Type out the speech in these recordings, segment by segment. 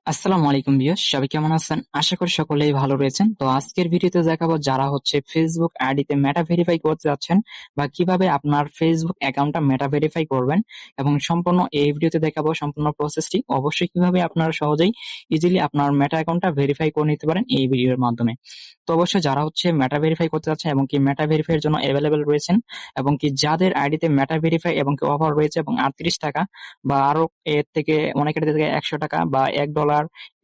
আসসালামু আলাইকুম ভিউয়ার্স, সবাই কেমন আছেন? আশা করি সকলেই ভালো রয়েছেন। তো আজকের ভিডিওতে দেখাবো যারা হচ্ছে ফেসবুক আইডিতে মেটা ভেরিফাই করতে যাচ্ছেন বা কিভাবে আপনার ফেসবুক অ্যাকাউন্টটা মেটা ভেরিফাই করবেন এবং সম্পূর্ণ এই ভিডিওতে দেখাবো সম্পূর্ণ প্রসেসটি। অবশ্যই কিভাবে আপনারা সহজেই ইজিলি আপনার মেটা অ্যাকাউন্টটা ভেরিফাই করে নিতে পারেন এই ভিডিওর মাধ্যমে। তো অবশ্যই যারা হচ্ছে মেটা ভেরিফাই করতে যাচ্ছেন এবং কি মেটা ভেরিফাই এর জন্য অ্যাভেলেবেল রয়েছেন এবং কি যাদের আইডিতে মেটা ভেরিফাই এবং কি অফার রয়েছে এবং 38 টাকা বা আরো এর থেকে অনেক আইডি থেকে 100 টাকা বা $1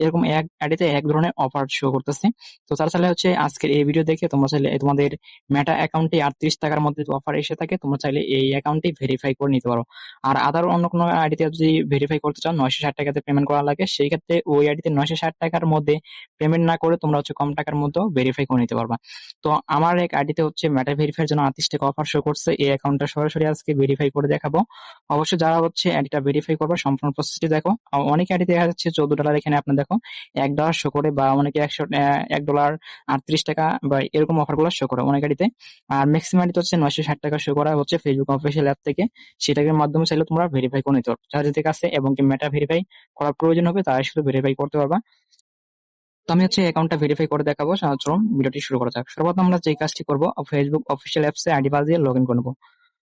এরকম এক আইডিতে এক ধরনের অফার শো করতেছে। তো তারা চাইলে হচ্ছে আজকের এই ভিডিও দেখে তোমরা চাইলে তোমাদের মেটা অ্যাকাউন্টে 38 টাকার মধ্যে অফার এসে থাকে, তোমরা চাইলে এই অ্যাকাউন্টটি ভেরিফাই করে নিতে পারো। আর আদার অন্য কোনো আইডিতে যদি ভেরিফাই করতে চাও 960 টাকাতে পেমেন্ট করা লাগে, সেই ক্ষেত্রে ওই আইডিতে 960 টাকার মধ্যে পেমেন্ট না করে তোমরা হচ্ছে কম টাকার মধ্যেও ভেরিফাই করে নিতে পারবা। তো আমার এক আইডিতে হচ্ছে মেটা ভেরিফাইয়ের জন্য 38 টাকা অফার শো করছে, এই অ্যাকাউন্টটা সরাসরি আজকে ভেরিফাই করে দেখাবো। অবশ্যই যারা হচ্ছে আইডিটা ভেরিফাই করবে সম্পূর্ণ প্রসেসটি দেখো। অনেক আইডি দেখা যাচ্ছে $14, এখানে আপনি দেখো $1 শো করে বা অনেকে $1 38 টাকা বা এরকম অফার গুলো শো করে অনেক আইডিতে। আর ম্যাক্সিমাম আইডিতে হচ্ছে 960 টাকা শো করা হচ্ছে ফেসবুক অফিসিয়াল অ্যাপ থেকে, সেটার মাধ্যমে চাইলে তোমরা ভেরিফাই করে নিতে পারো। যাদের কাছে এবং কি মেটা ভেরিফাই করার প্রয়োজন হবে তারাই শুধু ভেরিফাই করতে পারবা। তো আমি হচ্ছে অ্যাকাউন্টটা ভেরিফাই করে দেখাবো। চলুন ভিডিওটি শুরু করা যাক। সর্বপ্রথম আমরা যে কাজটি করবো, ফেসবুক অফিসিয়াল অ্যাপসে আইডি পাস দিয়ে লগ ইন করবো।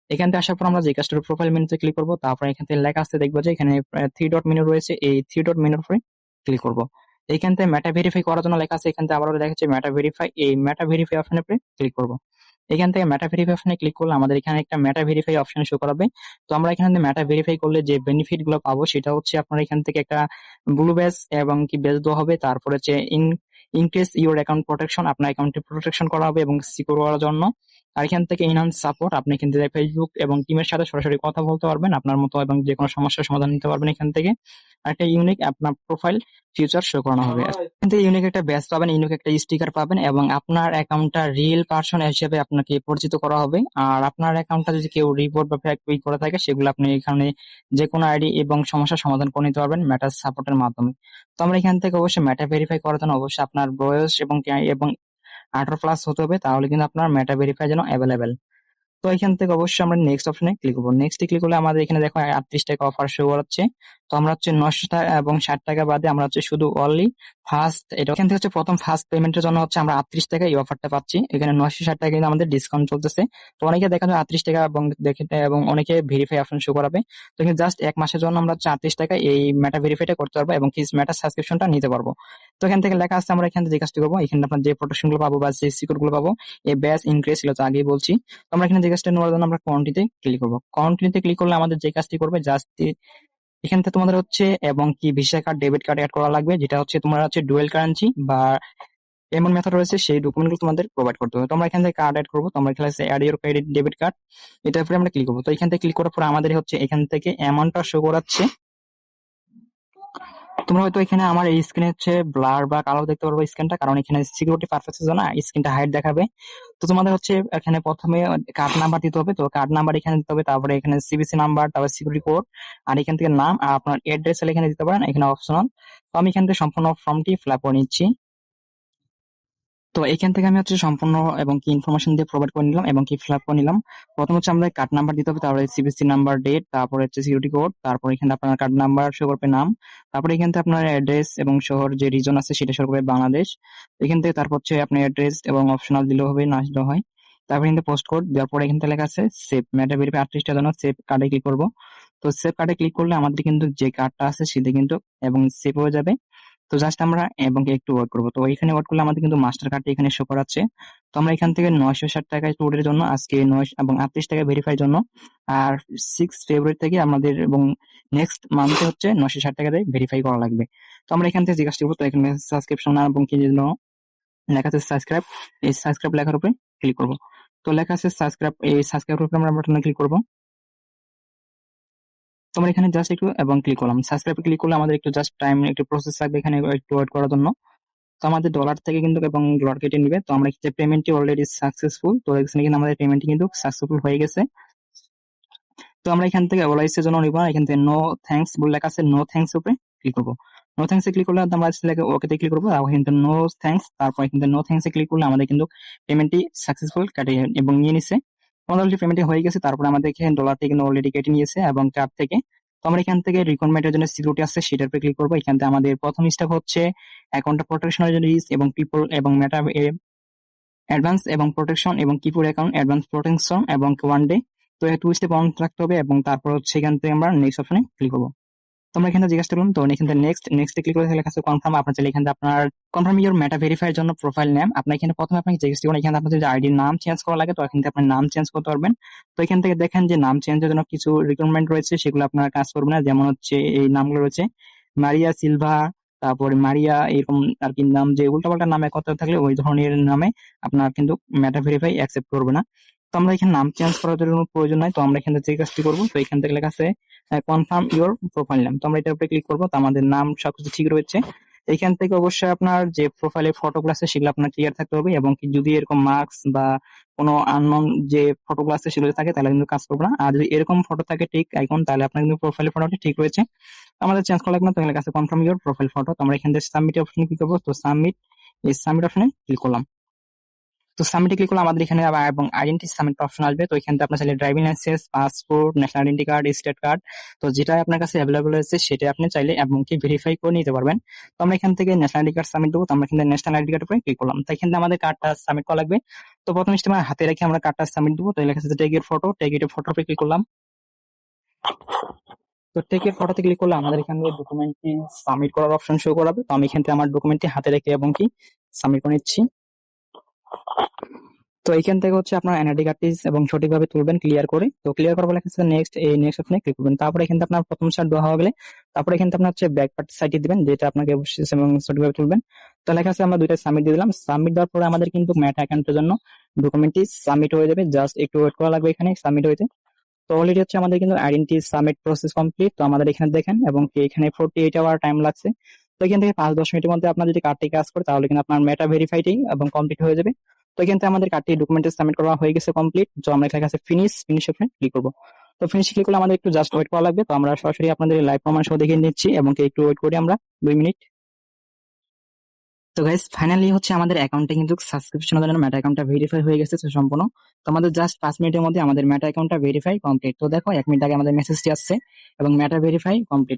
এখান থেকে আসার পর আমরা যে কাজটার প্রোফাইল মেনুতে ক্লিক করবো, তারপর এখান থেকে লেখা আসতে দেখবো যে এখানে থ্রি ডট মেনু রয়েছে, এই থ্রি ডট মেনুর উপরে ক্লিক করবো। এইখান থেকে মেটা ভেরিফাই করার জন্য লেখা আছে, এখান থেকে আবার দেখা যাচ্ছে মেটা ভেরিফাই, এই মেটা ভেরিফাই অপশনের উপরে ক্লিক করবো। এখান থেকে মেটা ভেরিফাই অপশনে ক্লিক করলে আমাদের এখানে একটা মেটা ভেরিফাই অপশন শো করাবে। তো আমরা এখান থেকে মেটা ভেরিফাই করলে যে বেনিফিট গুলো পাবো সেটা হচ্ছে আপনার এখান থেকে একটা ব্লু ব্যাজ এবং কি ব্যাজ দেওয়া হবে, তারপরে হচ্ছে ইনক্রিজ ইউর অ্যাকাউন্ট প্রোটেকশন, আপনার অ্যাকাউন্টে প্রোটেকশন করা হবে এবং সিকিউর করার জন্য। আর এখান থেকে ইনহান্স সাপোর্ট, আপনি কিন্তু ফেসবুক এবং টিমের সাথে সরাসরি কথা বলতে পারবেন আপনার মতো এবং যে কোনো সমস্যার সমাধান নিতে পারবেন এখান থেকে। আর একটা ইউনিক আপনার প্রোফাইল ফিউচার শো করানো হবে। এখান থেকে ইউনিক একটা ব্যাজ পাবেন, ইউনিক একটা স্টিকার পাবেন এবং আপনার অ্যাকাউন্টটা রিয়েল পার্সন হিসেবে আপনাকে পরিচিত করা হবে। আর আপনার অ্যাকাউন্টটা যদি কেউ রিপোর্ট বা ফেক করে থাকে সেগুলো আপনি এখানে যে কোনো আইডি এবং সমস্যার সমাধান করে নিতে পারবেন মেটা সাপোর্টের মাধ্যমে। তো আমরা এখান থেকে অবশ্যই মেটা ভেরিফাই করার জন্য অবশ্যই আপনার বয়স এবং 18+ হতে হবে, তাহলে কিন্তু আপনার মেটা ভেরিফাই যেন অ্যাভেলেবেল। তো এখান থেকে অবশ্যই আমরা নেক্সট অপশনে ক্লিক করবো। নেক্সট ক্লিক করলে আমাদের এখানে দেখো 38 টাকা অফার শো করাচ্ছে। তো আমরা হচ্ছে 900 টাকা এবং 60 টাকা বাদে আমরা হচ্ছে শুধু অনলি ফার্স্ট, এটা এখান থেকে হচ্ছে প্রথম ফার্স্ট পেমেন্টের জন্য হচ্ছে আমরা 38 টাকা এই অফারটা পাচ্ছি। এখানে 960 টাকা কিন্তু আমাদের ডিসকাউন্ট চলতেছে। তো অনেকে দেখা যায় 38 টাকা এবং দেখে এবং অনেকে ভেরিফাই অপশন শো করাবে। তো এখানে জাস্ট 1 মাসের জন্য আমরা হচ্ছে 38 টাকা এই মেটা ভেরিফাইটা করতে পারবো এবং কি মেটা সাবস্ক্রিপশনটা নিতে পারবো। তো এখান থেকে লেখা আছে, আমরা এখান থেকে যে কাজটি করবো, এখানে আপনার যে প্রোটেকশন গুলো পাবো বা যে সিকিউর গুলো পাবো, এই ব্যাচ ইনক্রিজ ছিল তো আগেই বলছি। তো আমরা এখানে যে কাজটা নেওয়ার জন্য আমরা কন্টিনিউতে ক্লিক করবো। কন্টিনিউতে ক্লিক করলে আমাদের যে কাজটি করবে, জাস্ট এখান থেকে তোমাদের হচ্ছে এবং কি visa card debit card add করা লাগবে, যেটা হচ্ছে তোমার হচ্ছে ডুয়েল কারেন্সি বা এমন মেথড রয়েছে, সেই ডকুমেন্ট গুলো তোমাদের প্রোভাইড করতে হবে। তো আমরা এখান থেকে কার্ড অ্যাড করবো। তো আমরা এখানে add your credit debit card, এটার উপরে আমরা ক্লিক করবো। তো এখান থেকে ক্লিক করার পর আমাদের হচ্ছে এখান থেকে অ্যামাউন্টটা শো করাচ্ছে। তোমরা হয়তো এখানে আমার এই স্ক্রিনে হচ্ছে ব্লার বা কালো দেখতে পারবো স্ক্রিনটা, কারণ এখানে সিকিউরিটি পারপাসের জন্য স্ক্রিনটা হাইড দেখাবে। তো তোমাদের হচ্ছে এখানে প্রথমে কার্ড নাম্বার দিতে হবে। তো কার্ড নাম্বার এখানে দিতে হবে, তারপরে এখানে সিবিসি নাম্বার, তারপরে সিকিউরিটি কোড, আর এখান থেকে নাম আর আপনার অ্যাড্রেস এখানে দিতে পারেন, এখানে অপশনাল। তো আমি এখান থেকে সম্পূর্ণ ফর্মটি ফিল আপ করে নিচ্ছি। তো এখান থেকে আমি হচ্ছে সম্পূর্ণ এবং কি ইনফরমেশন দিয়ে প্রোভাইড করে নিলাম এবং কি ফিল আপ করে নিলাম। প্রথম হচ্ছে আমরা কার্ড নাম্বার দিতে হবে, তারপরে সিবিসি নাম্বার, ডেট, তারপরে হচ্ছে সিকিউরিটি কোড, তারপর এখানে আপনার কার্ড নাম্বার শো করবে, নাম, তারপরে এখান থেকে আপনার অ্যাড্রেস এবং শহর যে রিজন আছে সেটা শো করবে বাংলাদেশ। এখান থেকে তারপর হচ্ছে আপনি অ্যাড্রেস এবং অপশনাল দিলেও হবে, না দিলেও হয়। তারপর এখান থেকে পোস্ট কোড দেওয়ার পরে এখান থেকে লেখা আছে সেভ, মেটা ভেরিফাই 38টার জন্য সেভ কার্ডে ক্লিক করবো। তো সেভ কার্ডে ক্লিক করলে আমাদের কিন্তু যে কার্ডটা আছে সেটা কিন্তু এবং সেভ হয়ে যাবে। তো জাস্ট আমরা এবং একটু ওয়েট করবো। তো এখানে ওয়েট করলে আমাদের কিন্তু মাস্টার কার্ডটি এখানে শো করাচ্ছে। তো আমরা এখান থেকে 960 টাকায় ট্যুরের জন্য আজকে 9 এবং 38 টাকা ভেরিফাই জন্য। আর 6 ফেব্রুয়ারি থেকে আমাদের এবং নেক্সট মান্থে হচ্ছে 960 টাকাতে ভেরিফাই করা লাগবে। তো আমরা এখান থেকে জিজ্ঞাসা করবো। তো এখানে সাবস্ক্রিপশন এবং কি জন্য লেখা আছে সাবস্ক্রাইব, এই সাবস্ক্রাইব লেখার উপরে ক্লিক করবো। তো লেখা আছে সাবস্ক্রাইব, এই সাবস্ক্রাইব উপরে আমরা বাটনে ক্লিক করবো। তো আমরা এখানে জাস্ট একটু এবং ক্লিক করলাম। সাবস্ক্রাইবে ক্লিক করলে আমাদের একটু জাস্ট টাইম একটু প্রসেস লাগবে এখানে একটু ওয়েট করার জন্য। তো আমাদের ডলার থেকে কিন্তু এবং ডলার কেটে নিবে। তো আমরা যে পেমেন্টটি অলরেডি সাকসেসফুল, তো এখানে কিন্তু আমাদের পেমেন্টটি কিন্তু সাকসেসফুল হয়ে গেছে। তো আমরা এখান থেকে ওলাইসের জন্য নিব না, এখান থেকে নো থ্যাঙ্কস বলে লেখা আছে, নো থ্যাঙ্কস উপরে ক্লিক করবো। নো থ্যাঙ্কস এ ক্লিক করলে আমরা ওকেতে ক্লিক করবো, তারপর কিন্তু নো থ্যাঙ্কস, তারপর কিন্তু নো থ্যাঙ্কস এ ক্লিক করলে আমাদের কিন্তু পেমেন্টটি সাকসেসফুল কাটে এবং নিয়ে নিছে। আমাদের অলরেডি পেমেন্টটি হয়ে গেছে। তারপরে আমাদের এখানে ডলারটি কিন্তু অলরেডি কেটে নিয়েছে এবং কার্ড থেকে। তো আমরা এখান থেকে রিকোয়ারমেন্টের জন্য সিকিউরিটি আছে সেটার উপরে ক্লিক করবো। এখান থেকে আমাদের প্রথম স্টেপ হচ্ছে অ্যাকাউন্টটা প্রোটেকশনের জন্য রিস্ক এবং পিপল এবং মেটা অ্যাডভান্স এবং প্রোটেকশন এবং কিপুর অ্যাকাউন্ট অ্যাডভান্স প্রোটেকশন এবং 1 ডে। তো 2 স্টেপ অন রাখতে হবে এবং তারপর হচ্ছে এখান থেকে আমরা নেক্সট অপশনে ক্লিক করবো। তোমরা এখানে জিজ্ঞাসা করুন, তো এখান থেকে নেক্সট ক্লিক করে লেখা আছে কনফার্ম। আপনার চাইলে এখানে আপনার কনফার্ম ইওর মেটা ভেরিফাই এর জন্য প্রোফাইল নেম, আপনার এখানে প্রথমে আপনাকে জিজ্ঞেস করুন এখানে আপনার যদি আইডির নাম চেঞ্জ করা লাগে তো এখান থেকে আপনার নাম চেঞ্জ করতে পারবেন। তো এখান থেকে দেখেন যে নাম চেঞ্জের জন্য কিছু রিকোয়ারমেন্ট রয়েছে, সেগুলো আপনার কাজ করবে না। যেমন হচ্ছে এই নামগুলো রয়েছে মারিয়া সিলভা, তারপরে মারিয়া এরকম আর কি নাম, যে উল্টাপাল্টা নামে কথা থাকলে ওই ধরনের নামে আপনার কিন্তু মেটা ভেরিফাই অ্যাকসেপ্ট করবে না। তো আমরা এখানে নাম চেঞ্জ করার কোনো প্রয়োজন নাই। তো আমরা এখান থেকে যে কাজটি করবো, তো এখান থেকে লেখা আছে কনফার্ম ইওর প্রোফাইল নেম। তো আমরা এটার উপরে ক্লিক করবো। তো আমাদের নাম সবকিছু ঠিক রয়েছে। এখান থেকে অবশ্যই আপনার যে প্রোফাইলের ফটোগুলো আছে সেগুলো আপনার ক্লিয়ার থাকতে হবে, এবং কি যদি এরকম মার্কস বা কোনো আননোন যে ফটোগুলো আছে সেগুলো থাকে তাহলে কিন্তু কাজ করবে না। আর যদি এরকম ফটো থাকে ঠিক আইকন, তাহলে আপনার কিন্তু প্রোফাইলের ফটোটি ঠিক রয়েছে। আমাদের চেঞ্জ করা লাগবে না। তো এখানে কাছে কনফার্ম ইওর প্রোফাইল ফটো। তো আমরা এখান থেকে সাবমিট অপশনে ক্লিক করবো। তো সাবমিট অপশনে ক্লিক করলাম। তো সাবমিটে ক্লিক করলে আমাদের এখানে আবার এবং আইডেন্টি সাবমিট অপশন আসবে। তো এখান থেকে আপনার চাইলে driving licence, passport, national identity card, state card, তো যেটা আপনার কাছে অ্যাভেলেবল আছে সেটা আপনি চাইলে এবং কি ভেরিফাই করে নিতে পারবেন। তো আমরা এখান থেকে ন্যাশনাল আইডি কার্ড সাবমিট দেবো। তো আমরা এখান থেকে ন্যাশনাল আইডি কার্ড উপরে ক্লিক করলাম। তো এখান থেকে আমাদের কার্ডটা সাবমিট করা লাগবে। তো প্রথম স্টেপ আমরা হাতে রেখে আমরা কার্ডটা সাবমিট দেবো। তো লেখা আছে টেক এর ফটো, টেক এর ফটো উপরে ক্লিক করলাম। তো টেক এর ফটোতে ক্লিক করলে আমাদের এখানে ডকুমেন্টটি সাবমিট করার অপশন শো করাবে। তো আমি এখান থেকে আমার ডকুমেন্টটি হাতে রেখে এবং কি সাবমিট করে নিচ্ছি। তো এইখান থেকে হচ্ছে আপনার এনআইডি কার্ডটি এবং সঠিকভাবে তুলবেন ক্লিয়ার করে। তো ক্লিয়ার করার পর লেখা আছে নেক্সট, এই নেক্সট অপশনে ক্লিক করবেন। তারপরে এখান থেকে আপনার প্রথম শট দেওয়া হয়ে গেলে তারপরে এখান থেকে আপনার হচ্ছে ব্যাক পার্ট সাইডে দিবেন, যেটা আপনাকে অবশ্যই এবং সঠিকভাবে তুলবেন। তো লেখা আছে আমরা দুইটা সাবমিট দিয়ে দিলাম। সাবমিট দেওয়ার পরে আমাদের কিন্তু মেটা অ্যাকাউন্টের জন্য ডকুমেন্টটি সাবমিট হয়ে যাবে। জাস্ট একটু ওয়েট করা লাগবে এখানে সাবমিট হইতে। তো অলরেডি হচ্ছে আমাদের কিন্তু আইডেন্টি সাবমিট প্রসেস কমপ্লিট। তো আমাদের এখানে দেখেন এবং কি এখানে 48 আওয়ার টাইম লাগছে। তো এখান থেকে 5-10 মিনিটের মধ্যে আপনার যদি কার্ডটি কাজ করে তাহলে কিন্তু আপনার মেটা ভেরিফাইটি এবং কমপ্লিট হয়ে যাবে। তো এখান থেকে আমাদের কার্ডটি ডকুমেন্টে সাবমিট করা হয়ে গেছে কমপ্লিট। তো আমরা এখানে কাছে ফিনিশ অপশনে ক্লিক করবো। তো ফিনিশ ক্লিক করলে আমাদের একটু জাস্ট ওয়েট করা লাগবে। তো আমরা সরাসরি আপনাদের লাইভ প্রমাণ সহ দেখে নিচ্ছি এবং কি একটু ওয়েট করি আমরা 2 মিনিট। তো গাইস ফাইনালি হচ্ছে আমাদের অ্যাকাউন্টে কিন্তু সাবস্ক্রিপশনের জন্য মেটা অ্যাকাউন্টটা ভেরিফাই হয়ে গেছে সম্পূর্ণ। তো আমাদের জাস্ট 5 মিনিটের মধ্যে আমাদের মেটা অ্যাকাউন্টটা ভেরিফাই কমপ্লিট। তো দেখো 1 মিনিট আগে আমাদের মেসেজটি আসছে এবং মেটা ভেরিফাই কমপ্লিট।